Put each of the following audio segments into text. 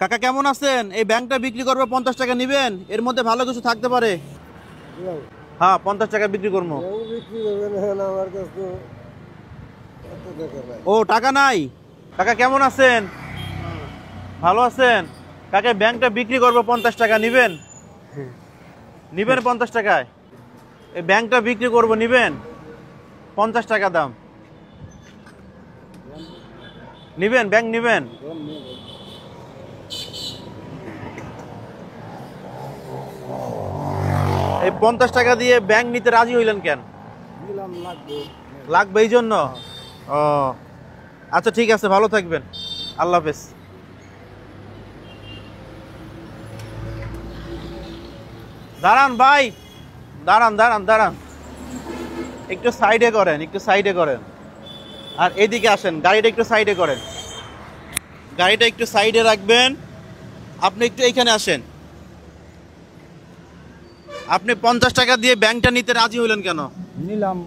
কাকা কেমন আছেন? এই ব্যাংকটা বিক্রি করবো, 50 টাকা নিবেন? এর মধ্যে ভালো কিছু থাকতে পারে। হ্যাঁ, 50 টাকা বিক্রি করবো। ও, টাকা নাই। কাকা কেমন আছেন? ভালো আছেন? কাকা ব্যাংকটা বিক্রি করবো, 50 টাকা নিবেন? নিবেন 50 টাকায়? এই ব্যাংকটা বিক্রি করবো, নিবেন? 50 টাকা দাম। নিবেন? ব্যাংক নিবেন? এই 50 টাকা দিয়ে ব্যাংক নিতে রাজি হইলেন কেন? লাগবে এই জন্য? ও আচ্ছা, ঠিক আছে, ভালো থাকবেন, আল্লাহ হাফেজ। দাঁড়ান ভাই, দাঁড়ান দাঁড়ান দাঁড়ান, একটু সাইডে করেন, একটু সাইডে করেন। আর এদিকে আসেন, গাড়িটা একটু সাইডে করেন, গাড়িটা একটু সাইডে রাখবেন। আপনি একটু এইখানে আসেন। আপনি 50 টাকা দিয়ে ব্যাংকটা নিতে রাজি হইলেন কেন? নিলাম।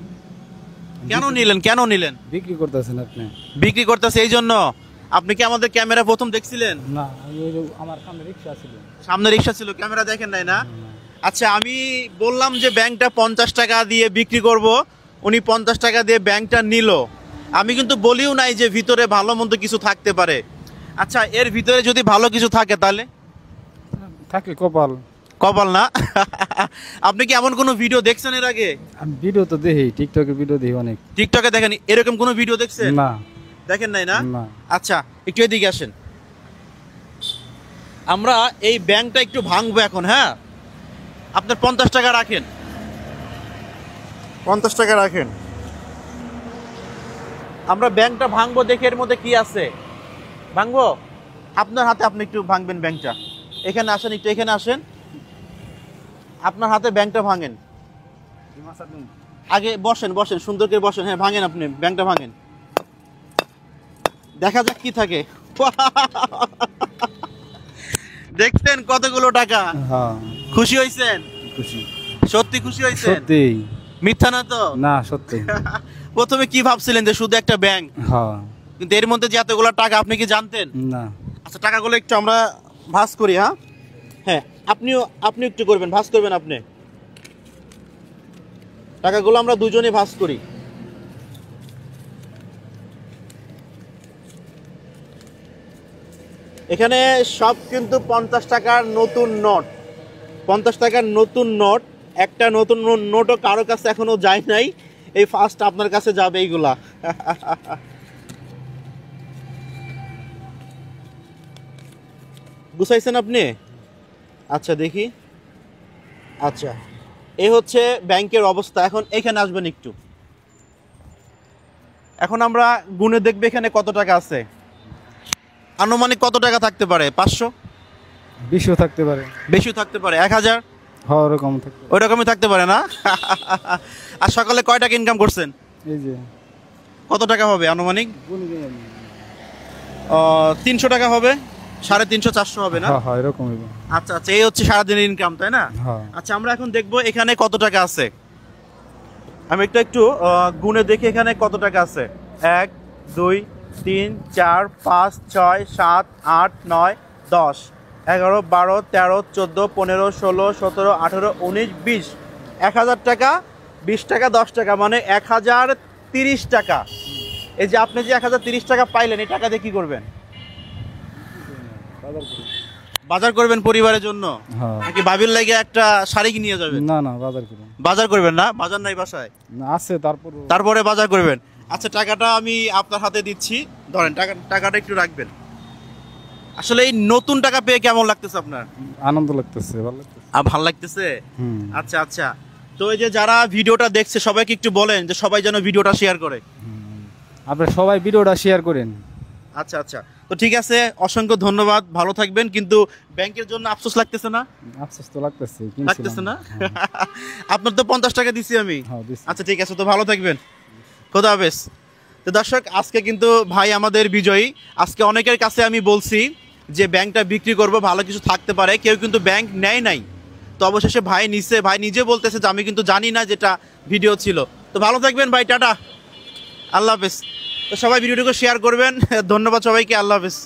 কেন নিলেন? কেন নিলেন? বিক্রি করতেছেন আপনি? বিক্রি করতেছে এই জন্য? আপনি কি আমাদের ক্যামেরা প্রথম দেখছিলেন? না, আমার সামনে রিক্সা ছিল। সামনে রিক্সা ছিল, ক্যামেরা দেখেন নাই না? আচ্ছা, আমি বললাম যে ব্যাংকটা 50 টাকা দিয়ে বিক্রি করব, উনি 50 টাকা দিয়ে ব্যাংকটা নিল। আমি কিন্তু বলিও নাই যে ভিতরে ভালো মন্দ কিছু থাকতে পারে। আচ্ছা, এর ভিতরে যদি ভালো কিছু থাকে তাহলে? থাকলে কপাল। কপাল না? আপনি কি এমন কোনো ভিডিও দেখছেন এর আগে? আমি ভিডিও তো দেখি, টিকটকে ভিডিও দেখি অনেক। টিকটকে দেখেন? এরকম কোনো ভিডিও দেখছেন? না। দেখেন নাই না? না। আচ্ছা, একটু এদিকে আসেন। আমরা এই ব্যাংকটা একটু ভাঙবো এখন। হ্যাঁ, আপনার 50 টাকা রাখেন, 50 টাকা রাখেন। আমরা ব্যাংকটা ভাঙবো, দেখে এর মধ্যে কি আছে। ভাঙবো আপনার হাতে, আপনি একটু ভাঙবেন ব্যাংকটা। এখানে আসেন, একটু এখানে আসেন, আপনার হাতে ব্যাংকটা ভাঙেন। আগে বসেন, বসেন, সুন্দর করে বসেন। হ্যাঁ, ভাঙেন, আপনি ব্যাংকটা ভাঙেন, দেখা যাক কি থাকে। দেখছেন কতগুলো টাকা? হ্যাঁ। খুশি হয়েছেন? খুশি। সত্যি খুশি হয়েছেন? সত্যি। মিথ্যা না তো? না, সত্যি। প্রথমে কি ভাবছিলেন যে শুধু একটা ব্যাংক, হ্যাঁ। কিন্তু এর মধ্যে যে এতগুলো টাকা, আপনি কি জানতেন? না। আচ্ছা, টাকাগুলো একটু আমরা ভাঁজ করি। হ্যাঁ হ্যাঁ, আপনি একটু করবেন, ভাঁজ করবেন আপনি। টাকাগুলো আমরা দুজনে ভাঁজ করি। এখানে সব কিন্তু 50 টাকার নতুন নোট, 50 টাকার নতুন নোট। একটা নতুন নোটও কারো কাছে এখনো যায় নাই, এই ফার্স্ট আপনার কাছে যাবে এইগুলা। বুঝাইছেন আপনি? আচ্ছা, দেখি। আচ্ছা, এই হচ্ছে ব্যাংকের অবস্থা। এখন এখানে আসবেন একটু। এখন আমরা গুনে দেখবে এখানে কত টাকা আছে। আনুমানিক কত টাকা থাকতে পারে? 500? বেশিও থাকতে পারে। বেশিও থাকতে পারে, 1000? হ্যাঁ, ওরকম থাকতে পারে। ওই রকমই থাকতে পারে না? আর সকালে কয় টাকা ইনকাম করছেন? এই যে কত টাকা হবে আনুমানিক? 300 টাকা হবে, 350, 400 হবে না? হ্যাঁ হ্যাঁ, এরকম হবে। আচ্ছা আচ্ছা, এই হচ্ছে সারাদিনের ইনকাম, তাই না? হ্যাঁ। আচ্ছা, আমরা এখন দেখবো এখানে কত টাকা আছে। আমি একটু গুনে দেখি এখানে কত টাকা আছে। 1 2 3 4 5 6 7 8 9 10 11 12 13 14 15 16 17 18 19 20। 1000 টাকা, 20 টাকা, 10 টাকা, মানে 1030 টাকা। এই যে আপনি যে 1030 টাকা পাইলেন, এই টাকা দিয়ে কি করবেন? বাজার করবেন পরিবারের জন্য? হ্যাঁ। নাকি ভাবির লাগে একটা শাড়ি নিয়ে যাবেন? না না, বাজার করুন। বাজার করবেন না? বাজার নাই বাসায়? না, আছে, তারপরে বাজার করবেন। আচ্ছা, টাকাটা আমি আপনার হাতে দিচ্ছি, ধরেন। টাকাটা একটু রাখবেন। আসলে এই নতুন টাকা পেয়ে কেমন লাগতেছে আপনার? আনন্দ লাগতেছে, ভালো লাগতেছে। ভালো লাগতেছে? আচ্ছা আচ্ছা, তো এই যে যারা ভিডিওটা দেখছে সবাইকে একটু বলেন যে সবাই যেন ভিডিওটা শেয়ার করে। আপনারা সবাই ভিডিওটা শেয়ার করেন। আচ্ছা আচ্ছা, তো ঠিক আছে, অসংখ্য ধন্যবাদ, ভালো থাকবেন। কিন্তু ব্যাংকের জন্য আফসোস লাগতেছে না? আফসোস তো লাগতেছে। লাগতেছে না? আপনার তো 50 টাকা দিছি আমি। আচ্ছা, ঠিক আছে, তো ভালো থাকবেন, খোদা হাফেজ। তো দর্শক, আজকে কিন্তু ভাই আমাদের বিজয়ী। আজকে অনেকের কাছে আমি বলছি যে ব্যাংকটা বিক্রি করব, ভালো কিছু থাকতে পারে, কেউ কিন্তু ব্যাংক নেয় নাই। তো অবশেষে ভাই নিছে। ভাই নিজে বলতেছে যে আমি কিন্তু জানি না যেটা ভিডিও ছিল। তো ভালো থাকবেন ভাই, টাটা, আল্লাহ হাফেজ। তো সবাই ভিডিওটিকে শেয়ার করবেন। ধন্যবাদ সবাইকে, আল্লাহ হাফেজ।